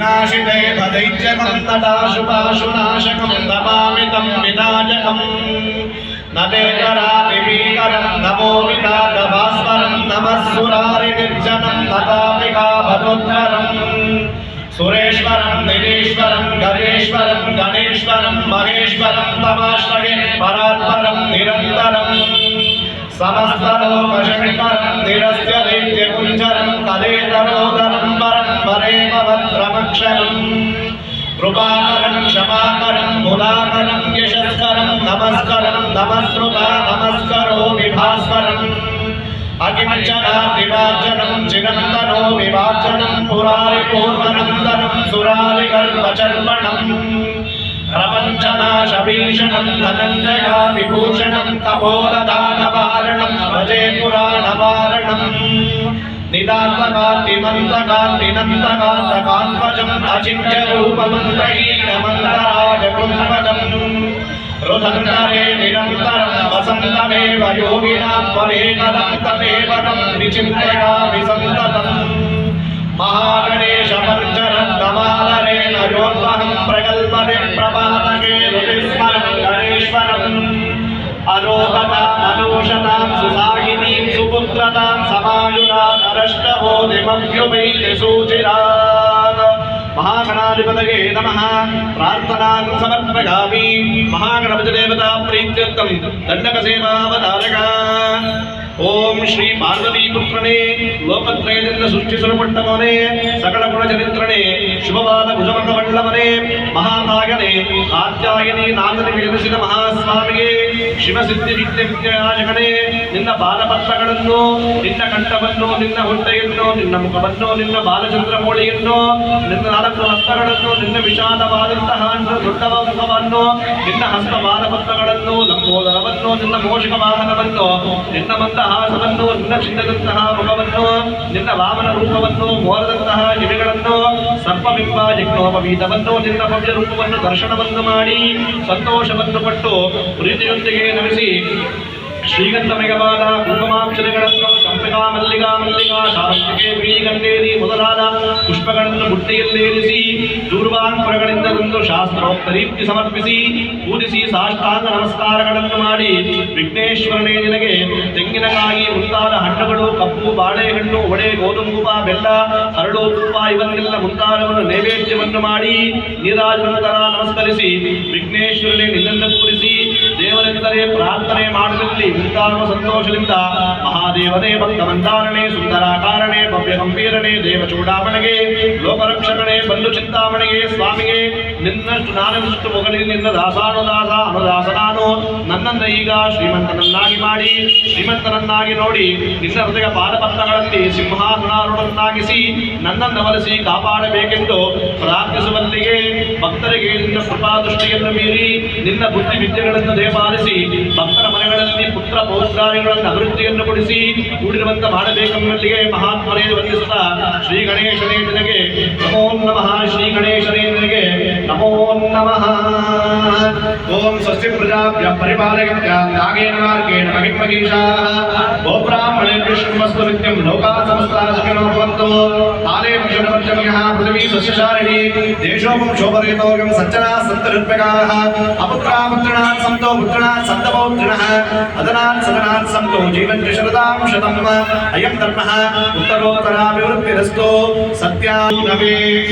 विनाशिते दैत्यकं तदाशुपाशुनाशकं नमामि तं विनायकं नदेकरादिवीकरं नमो विनादभास्वरं नमः सुरारिनिर्जनं नतापिकाभदोत्तरं सुरेश्वरं निरीश्वरं गणेश्वरं गणेश्वरं महेश्वरं तमाश्रये परात्परं निरन्तरं समस्तलोकशङ्करं निरस्य दैत्यकुञ्जरं कलेतरोदरं परं परेम भद्रमक्षरं कृपाकरं क्षमाकरं मुदाकरं यशस्करं नमस्करं नमस्कृता नमस्करो विभास्वरम् अकिञ्चनादिवाचनं चिरन्तनो विवाचनं पुरारिपूर्वनन्दनं सुरारिगर्भचर्वणं प्रपञ्चनाशभीषणं धनञ्जया विभूषणं तपोरदानवारणं भजे पुराणवारणं निदान्तकान्तिमन्तकान्तिनन्तकान्तकान्त्वजम् अचिन्त्यरूपमन्तहीनमन्तराजकृम्भजम् रुधन्तरे निरन्तरं वसन्तमेव योगिनां त्वमेकदं तमेवनं विचिन्तयामि सन्ततम् महागणेशमर्जनं नमालरेण योद्वहं प्रकल्पने प्रपातके ऋतिस्मरं गणेश्वरम् अरोगतामनूषतां सुसाहिनीं सुपुत्रतां समायुरादरष्टबोधिमभ्युपैतिसूचिरात् महागणाधिपतये नमः प्रार्थनां समर्पयामि महागणपतिदेवता प्रीत्यर्थं दण्डकसेवावतारक ओम श्री पार्वती पुत्रने लोकत्रयದಿಂದ ಸೃಷ್ಟಿಸಲ್ಪಟ್ಟವನೇ ಸಕಲ ಗುಣಚರಿತ್ರನೇ ಶುಭವಾದ ಭುಜಮಂಡವಳ್ಳವನೇ ಮಹಾನಾಯಕನೇ ಕಾತ್ಯಾಯನಿ ನಾಗನಿಗೆ ಜನಿಸಿದ ಮಹಾಸ್ವಾಮಿಗೆ ಶಿವಸಿದ್ಧಿ ವಿದ್ಯಾಜಗಣೇ ನಿನ್ನ ಪಾದಪತ್ರಗಳನ್ನು ನಿನ್ನ ಕಂಠವನ್ನು ನಿನ್ನ ಹೊಟ್ಟೆಯನ್ನು ನಿನ್ನ ಮುಖವನ್ನು ನಿನ್ನ ಬಾಲಚಂದ್ರಮೌಳಿಯನ್ನು ನಿನ್ನ ನಾಲ್ಕು ಹಸ್ತಗಳನ್ನು ನಿನ್ನ ವಿಶಾಲವಾದಂತಹ ದೊಡ್ಡ ಮುಖವನ್ನು ನಿನ್ನ ಹಸ್ತ ಪಾದಪತ್ರಗಳನ್ನು ಲಂಬೋದರವನ್ನು ನಿನ್ನ ಮೋಷಕ ವಾಹನವನ್ನು ನಿನ್ನ ಮಂದಹಾಸವನ್ನು ನಿನ್ನ ಚಿನ್ನದಂತಹ ಮುಖವನ್ನು ನಿನ್ನ ವಾಮನ ರೂಪವನ್ನು ಮೋರದಂತಹ ಎಲೆಗಳನ್ನು ಸರ್ಪಬಿಂಬ ಯಜ್ಞೋಪವೀತವನ್ನು ನಿನ್ನ ಭವ್ಯ ರೂಪವನ್ನು ದರ್ಶನವನ್ನು ಮಾಡಿ ಸಂತೋಷವನ್ನು ಪಟ್ಟು ಪ್ರೀತಿಯೊಂದಿಗೆ ನಮಿಸಿ ಶ್ರೀಗಂಧಮಯವಾದ ಕುಂಕುಮಾಕ್ಷರಗಳನ್ನು ಚಂಪಿಕಾ ಮಲ್ಲಿಕಾ ಶಾವಂತಿಕೆ ಬೀಗಂಡೇರಿ ಮೊದಲಾದ ಪುಷ್ಪಗಳನ್ನು ಬುಟ್ಟಿಯಲ್ಲೇರಿಸಿ ದೂರ್ವಾಂಕುರಗಳಿಂದ ತಂದು ಶಾಸ್ತ್ರೋಕ್ತ ರೀತಿ ಸಮರ್ಪಿಸಿ ಪೂಜಿಸಿ ಸಾಷ್ಟಾಂಗ ನಮಸ್ಕಾರಗಳನ್ನು ಮಾಡಿ ವಿಘ್ನೇಶ್ವರನೇ ನಿನಗೆ ತೆಂಗಿನಕಾಯಿ ಮುಂತಾದ ಹಣ್ಣುಗಳು ಕಪ್ಪು ಬಾಳೆಹಣ್ಣು ಒಡೆ ಗೋಧುಮೂಪ ಬೆಲ್ಲ ಹರಳು ತುಪ್ಪ ಇವನ್ನೆಲ್ಲ ಮುಂತಾದವನ್ನು ನೈವೇದ್ಯವನ್ನು ಮಾಡಿ ನೀರಾಜನಂತರ ನಮಸ್ಕರಿಸಿ ವಿಘ್ನೇಶ್ವರನೇ ನಿನ್ನನ್ನು ಪೂಜಿಸಿ ದೇವರೆಂದರೆ ಪ್ರಾರ್ಥನೆ ಮಾಡುವಲ್ಲಿ ಮುಂತಾಗುವ ಸಂತೋಷದಿಂದ ಮಹಾದೇವನೇ ಭಕ್ತಮಂದಾರಣೆ ಸುಂದರಾಕಾರಣೆ ಭವ್ಯ ಗಂಭೀರನೇ ದೇವ ಚೂಡಾಮಣೆಗೆ ಲೋಕರಕ್ಷಕಣೆ ಬಂಧು ಚಿಂತಾಮಣಿಗೆ ಸ್ವಾಮಿಗೆ ನಿನ್ನಷ್ಟು ನಾನಷ್ಟು ಮೊಗಲಿಗೆ ನಿನ್ನ ದಾಸಾನುದಾಸ ಅನುದಾಸ ನಾನು ನನ್ನನ್ನು ಈಗ ಶ್ರೀಮಂತನನ್ನಾಗಿ ಮಾಡಿ ಶ್ರೀಮಂತನನ್ನಾಗಿ ನೋಡಿ ನಿನ್ನ ಹೃದಯ ಪಾದಪತ್ರಗಳಲ್ಲಿ ಸಿಂಹಾಸನಾರೂಢನ್ನಾಗಿಸಿ ನನ್ನನ್ನು ವಲಿಸಿ ಕಾಪಾಡಬೇಕೆಂದು ಪ್ರಾರ್ಥಿಸುವಲ್ಲಿಗೆ ಭಕ್ತರಿಗೆ ನಿನ್ನ ಕೃಪಾದೃಷ್ಟಿಯನ್ನು ಮೀರಿ ನಿನ್ನ ಬುದ್ಧಿ ವಿದ್ಯೆಗಳನ್ನು ದಯಪಾಲಿಸಿ ಭಕ್ತರ ಮನೆಗಳಲ್ಲಿ ಪುತ್ರ ಪೌತ್ರಾದಿಗಳನ್ನು ಅಭಿವೃದ್ಧಿಯನ್ನು ಕೊಡಿಸಿ ಕೂಡಿರುವಂತೆ ಮಾಡಬೇಕೆಂಬಲ್ಲಿಗೆ ಮಹಾತ್ಮನೇ ವಂದಿಸುತ್ತಾ ಶ್ರೀ ಗಣೇಶನೇ ನಿನಗೆ ನಮೋ ನಮಃ ಶ್ರೀ ಗಣೇಶನೇ ನಿನಗೆ ನಮೋ ನಮಃ ಓಂ ಸ್ವಸ್ತಿ ಪ್ರಜಾಭ್ಯ ಪರಿಪಾಲಯತ್ಯ ನಾಗೇನ ಮಾರ್ಗೇಣ ಮಹಿಮಗೀಷಾಃ ಗೋಬ್ರಾಹ್ಮಣೇಭ್ಯಃ ಶುಭಮಸ್ತು ನಿತ್ಯಂ ಲೋಕಾಃ ಸಮಸ್ತಾಃ ಸುಖಿನೋ ಭವಂತು ಕಾಲೇ ಪುಷ್ಪಪಂಚಮ್ಯಃ ಪೃಥಿವೀ ಸಸ್ಯಶಾಲಿನಿ ದೇಶೋಪಂ ಶೋಭರೇತೋರ್ಯಂ ಸಜ್ಜನಾಃ ಸन्तऋत्विकाः ಅಪುತ್ರಾः पुत्राः सन्तो पुत्राः सन्तपौत्रिणः अदनात् सदनात् सन्तो जीवन्ति शरदां शतम् अयं धर्मः उत्तरोत्तराभिवृद्धिरस्तु सत्यां भवेत्।